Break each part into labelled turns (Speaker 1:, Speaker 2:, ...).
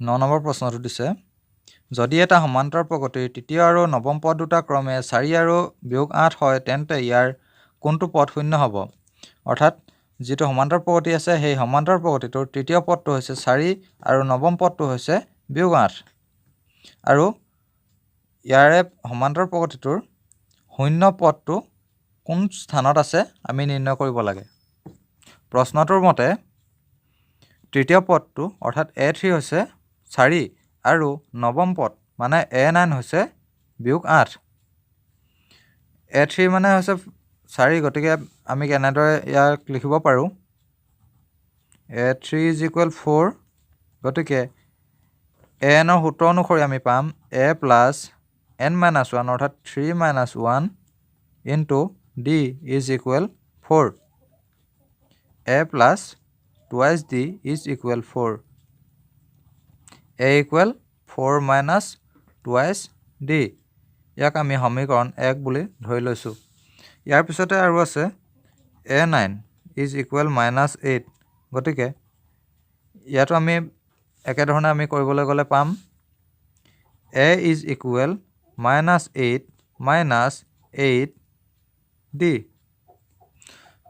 Speaker 1: 9 number প্ৰশ্নটো দিছে যদি এটা সমান্তৰ প্ৰগতিৰ তৃতীয় আৰু নৱম পদ দুটা ক্ৰমে 4 আৰু বিয়োগ 8 হয় তেন্তে ইয়াৰ কোনটো পদ শূন্য হ'ব অৰ্থাৎ যিটো সমান্তৰ প্ৰগতি আছে সেই সমান্তৰ প্ৰগতিটোৰ তৃতীয় পদটো হৈছে 4 আৰু নৱম পদটো হৈছে বিয়োগ 8 আৰু ইয়াৰে সমান্তৰ প্ৰগতিটোৰ শূন্য পদটো কোন স্থানত আছে আমি নিৰ্ণয় কৰিব লাগে প্ৰশ্নটোৰ মতে তৃতীয় পদটো অৰ্থাৎ A3 হৈছে 4 আৰু নৱম পদ মানে A9 হৈছে বিয়োগ 8 A3 মানে হৈছে 4 গতিকে আমি কেনেদৰে ইয়াক লিখিব পাৰোঁ A3 = 4 গতিকে n ৰ সূত্ৰ অনুসৰি আমি পাম a + n-1 অৰ্থাৎ 3 - 1 * d = 4 a + 2 d = 4 a = 4 - 2 d ইয়াক আমি সমীকৰণ 1 বুলি ধৰি লৈছোঁ ইয়াৰ পিছতে আৰু আছে a9 = -8 গতিকে ইয়াতো আমি একেধৰণে আমি কৰিবলৈ গ'লে পাম a = -8 - 8d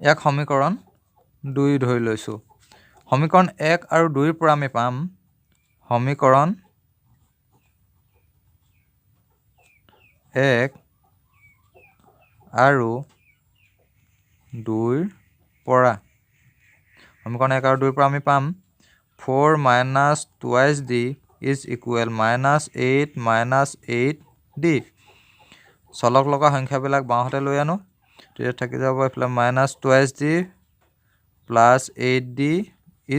Speaker 1: ইয়াক সমীকৰণ 2 ধৰি লৈছোঁ সমীকৰণ 1 আৰু 2ৰ পৰা আমি পাম সমীকৰণ 1 আৰু 2ৰ পৰা সমীকৰণ 1 আৰু 2ৰ পৰা আমি পাম 4 - 2d = -8 - 8d চলক লগা সংখ্যাবিলাক বাওঁহাতে লৈ আনো তেতিয়া থাকি যাব এইফালে -2d + 8d =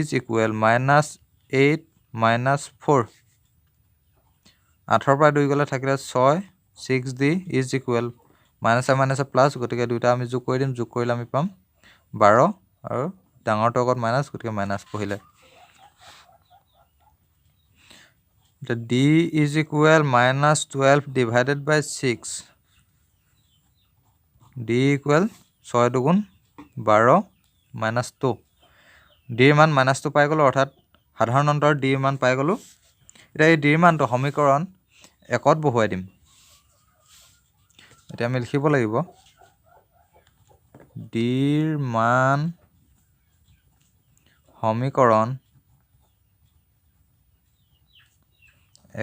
Speaker 1: -8 - 4 8ৰ পৰা 2 গ'লে থাকিলে 6 6d = -a প্লাছ গতিকে দুটা আমি যোগ কৰি দিম যোগ কৰিলে আমি পাম 12 আৰু ডাঙৰটো আগত মাইনাছ গতিকে মাইনাছ পঢ়িলে d = -12 / 6 d = 6 × 2 = 12 - 2 d ৰ মান -2 পাই গ'লোঁ অৰ্থাৎ সাধাৰণ অন্তৰত d ৰ মান পাই গ'লোঁ এতিয়া এই d ৰ মানটো সমীকৰণ 1ত বহুৱাই দিম এতিয়া আমি লিখিব লাগিব d ৰ মান সমীকৰণ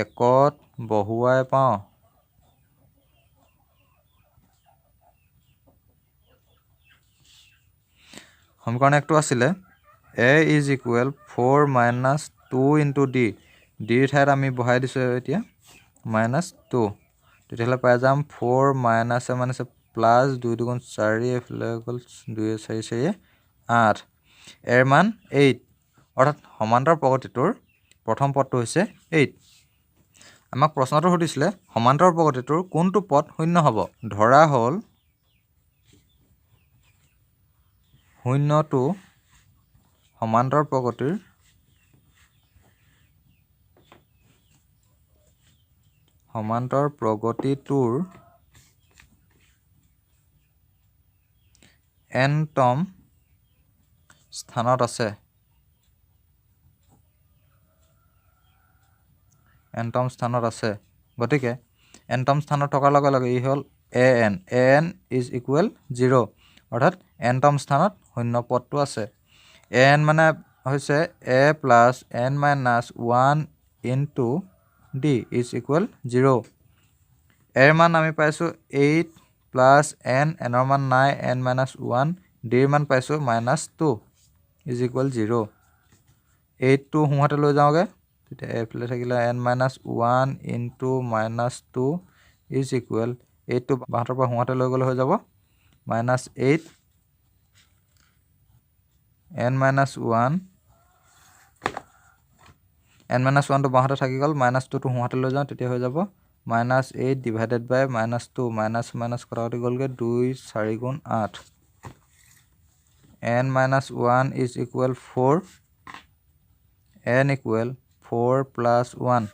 Speaker 1: 1ত বহুৱাই পাওঁ সমীকৰণ 1টো আছিলে a = 4 - 2 * d d ৰ ঠাইত আমি বহাই দিছোঁ এতিয়া -2 তেতিয়াহ'লে পাই যাম 4 - -a প্লাছ 2 × 2 = 4 এইফালে গ'ল 2 × 4 = 8 এৰ মান 8 অৰ্থাৎ সমান্তৰ প্ৰগতিটোৰ প্ৰথম পদটো হৈছে 8 আমাক প্ৰশ্নটো সুধিছিলে সমান্তৰ প্ৰগতিটোৰ কোনটো পদ শূন্য হ'ব ধৰা হ'ল শূন্যটো সমান্তৰ প্ৰগতিটোৰ nতম স্থানত আছে গতিকে nতম স্থানত থকাৰ লগে লগে ই হ'ল an = 0 অৰ্থাৎ nতম স্থানত শূন্য পদটো আছে an মানে হৈছে a + n-1 * d = 0 এৰ মান আমি পাইছোঁ 8 + n ৰ মান নাই n-1 d ৰ মান পাইছোঁ -2 = 0 8টো সোঁহাতে লৈ যাওঁগৈ তেতিয়া এইফালে থাকিলে n-1 * -2 = 8টো বাহঁতৰ পৰা সোঁহাতে লৈ গ'লে হৈ যাব -8 n-1টো বাহঁতে থাকি গ'ল -2টো সোঁহাতে লৈ যাওঁ তেতিয়া হৈ যাব -8 / -2 - কটাকটি গ'লগৈ 2 4 × 8 n-1 = 4 n = 4 + 1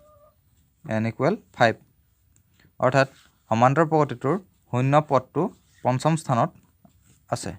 Speaker 1: n = 5 অৰ্থাৎ সমান্তৰ প্ৰগতিটোৰ শূন্য পদটো পঞ্চম স্থানত আছে